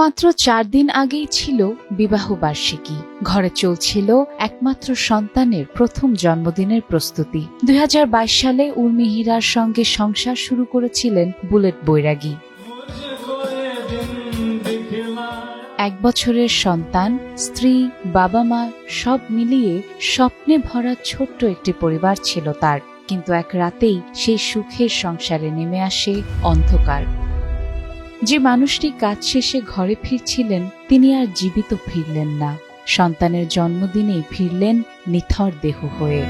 মাত্র 4 দিন আগেই ছিল বিবাহ বার্ষিকী। ঘরে চলছিল একমাত্র সন্তানের প্রথম জন্মদিনের প্রস্তুতি। 2022 সালে উর্মি হীরার সঙ্গে সংসার শুরু করেছিলেন বুলেট বৈরাগী। 1 বছরের সন্তান, স্ত্রী, বাবা মা সব মিলিয়ে স্বপ্নে ভরা ছোট্ট একটি পরিবার ছিল তার। কিন্তু এক রাতেই সেই সুখের সংসারে নেমে আসে অন্ধকার। যে মানুষটি কাজ শেষে ঘরে ফিরছিলেন তিনি আর জীবিত ফিরলেন না, সন্তানের জন্মদিনেই ফিরলেন নিথর দেহ হয়ে।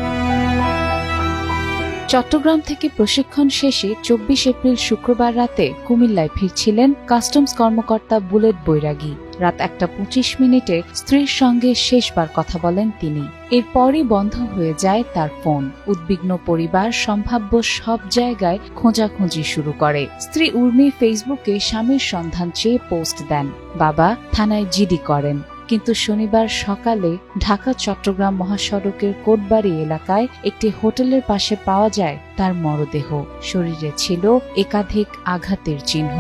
চট্টগ্রাম থেকে প্রশিক্ষণ শেষে 24 এপ্রিল শুক্রবার রাতে কুমিল্লায় ফিরছিলেন কাস্টমস কর্মকর্তা বুলেট বৈরাগী। রাত 1:25 স্ত্রীর সঙ্গে শেষবার কথা বলেন তিনি। এরপরই বন্ধ হয়ে যায় তার ফোন। উদ্বিগ্ন পরিবার সম্ভাব্য সব জায়গায় খোঁজাখুঁজি শুরু করে। স্ত্রী উর্মি ফেসবুকে স্বামীর সন্ধান চেয়ে পোস্ট দেন, বাবা থানায় জিডি করেন। কিন্তু শনিবার সকালে ঢাকা চট্টগ্রাম মহাসড়কের কোটবাড়ি এলাকায় একটি হোটেলের পাশে পাওয়া যায় তার মরদেহ। শরীরে ছিল একাধিক আঘাতের চিহ্ন।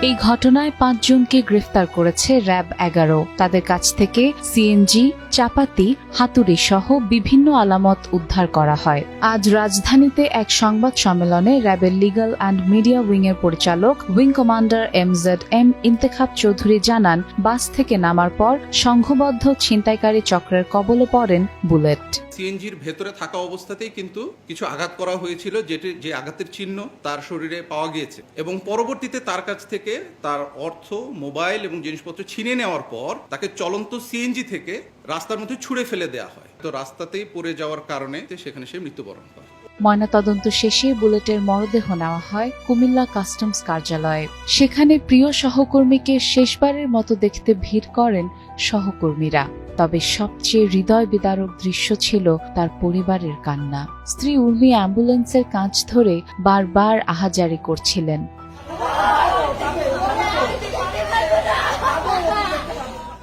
এই ঘটনায় 5 জনকে গ্রেফতার করেছে র্যাব 11। তাদের কাছ থেকে সিএনজি, চাপাতি, হাতুড়ি সহ বিভিন্ন আলামত উদ্ধার করা হয়। আজ রাজধানীতে এক সংবাদ সম্মেলনে র্যাবের লিগ্যাল অ্যান্ড মিডিয়া উইং এর পরিচালক wing commander MZM Intekhab Chowdhury জানান, বাস থেকে নামার পর সংঘবদ্ধ ছিনতাইকারী চক্রের কবলে পড়েন বুলেট। সিএনজির ভেতরে থাকা অবস্থাতেই কিন্তু কিছু আঘাত করা হয়েছিল, যে আঘাতের চিহ্ন তার শরীরে পাওয়া গিয়েছে এবং পরবর্তীতে তার কাছ থেকে তার অর্থ, মোবাইল এবং জিনিসপত্র ছিনে নেওয়ার পর তাকে চলন্ত সিএনজি থেকে রাস্তার মধ্যে ছুঁড়ে ফেলে দেওয়া হয়। তো রাস্তাতেই পড়ে যাওয়ার কারণে সেখানে সে মৃত্যুবরণ করে। ময়নাতদন্ত শেষে বুলেটের মরদেহ নেওয়া হয় কুমিল্লা কাস্টমস কার্যালয়ে। সেখানে প্রিয় সহকর্মীকে শেষবারের মতো দেখতে ভিড় করেন সহকর্মীরা। তবে সবচেয়ে হৃদয় বিদারক দৃশ্য ছিল তার পরিবারের কান্না। স্ত্রী উর্মি অ্যাম্বুলেন্সের কাঁচ ধরে বারবার আহাজারি করছিলেন।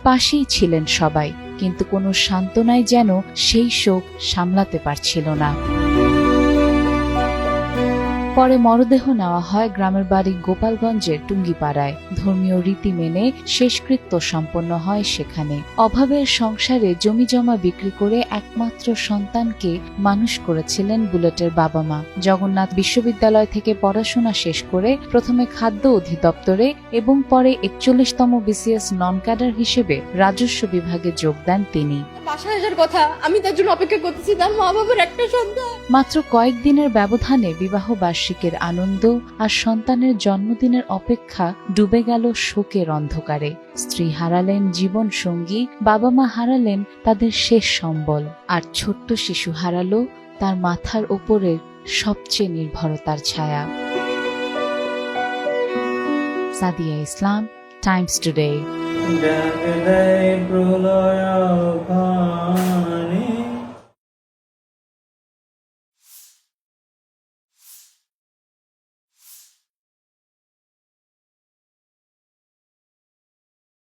পাশেই ছিলেন সবাই, কিন্তু কোনো সান্ত্বনাই যেন সেই শোক সামলাতে পারছিল না। পরে মরদেহ নেওয়া হয় গ্রামের বাড়ি গোপালগঞ্জের টুঙ্গিপাড়ায়। ধর্মীয় রীতি মেনে শেষকৃত্য সম্পন্ন হয় সেখানে। অভাবের সংসারে জমিজমা বিক্রি করে একমাত্র সন্তানকে মানুষ করেছিলেন বুলেটের বাবা মা। জগন্নাথ বিশ্ববিদ্যালয় থেকে পড়াশোনা শেষ করে প্রথমে খাদ্য অধিদপ্তরে এবং পরে 41তম BCS নন ক্যাডার হিসেবে রাজস্ব বিভাগে যোগ দেন তিনি। বাসায় আসার কথা, আমি তার জন্য অপেক্ষা করতেছি, তার মা বাবার একটা সন্তান। মাত্র কয়েকদিনের ব্যবধানে বিবাহ বার্ষিকীর আনন্দ আর সন্তানের জন্মদিনের অপেক্ষা ডুবে গেল শোকের অন্ধকারে। স্ত্রী হারালেন জীবন সঙ্গী, বাবা মা হারালেন তাদের শেষ সম্বল, আর ছোট্ট শিশু হারালো তার মাথার ওপরের সবচেয়ে নির্ভরতার ছায়া। সাদিয়া ইসলাম, টাইমস টুডে।